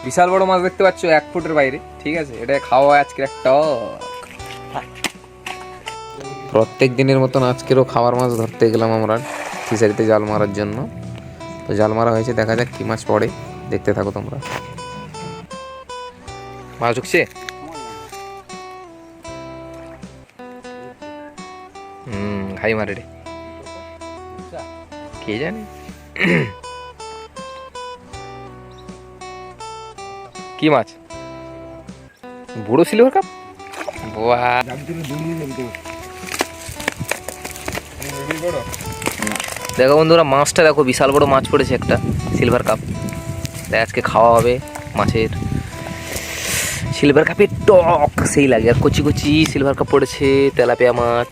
বিশাল বড় মাছ দেখতে পাচ্ছ 1 ফুটের বাইরে, ঠিক আছে? এটা খাওয়া আজকে একটা প্রত্যেক দিনের মতন আজকেরও খাবার মাছ ধরতে গেলাম আমরা ফিশারিতে জাল মারার জন্য। তো জাল মারা হয়েছে, দেখা যাক কি মাছ পড়ে, দেখতে থাকো তোমরা। মাছ ঢুকছে। ঘাই মারে রে, কে জানে কি মাছ। বুড়ো সিলভার কাপ। বাহ, দেখো বন্ধুরা মাছটা দেখো, বিশাল বড় মাছ পড়েছে একটা সিলভার কাপ। আজকে খাওয়া হবে মাছের। সিলভার কাপের টক সেই লাগে, আর কচি কচি সিলভার কাপ পড়েছে। তেলাপিয়া মাছ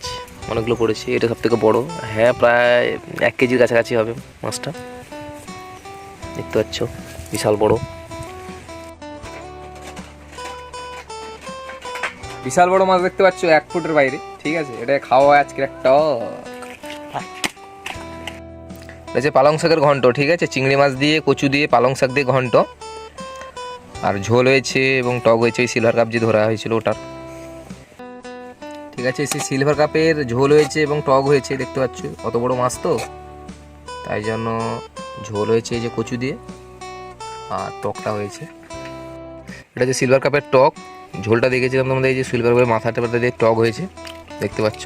অনেকগুলো পড়েছে, এটা সব থেকে বড়। হ্যাঁ, প্রায় 1 কেজির কাছাকাছি হবে মাছটা, দেখতে পাচ্ছ বিশাল বড়। বিশাল বড় মাছ দেখতে পাচ্ছ 1 ফুটের বাইরে, ঠিক আছে? এটা খাওয়া আজকে একটা এটা যে পালং শাকের ঘন্ট, ঠিক আছে? চিংড়ি মাছ দিয়ে, কচু দিয়ে, পালং শাক দিয়ে ঘন্ট, আর ঝোল হয়েছে এবং টক হয়েছে। ওই সিলভার কাপ যে ধরা হয়েছিল ওটার, ঠিক আছে? সেই সিলভার কাপের ঝোল হয়েছে এবং টক হয়েছে, দেখতে পাচ্ছ। অত বড় মাছ তো, তাই জন্য ঝোল হয়েছে এই যে কচু দিয়ে, আর টকটা হয়েছে। এটা যে সিলভার কাপের টক, ঝোলটা দেখেছিলাম তোমাদের, এই যে সিলভার কাপের মাথাটা দিয়ে টক হয়েছে, দেখতে পাচ্ছ।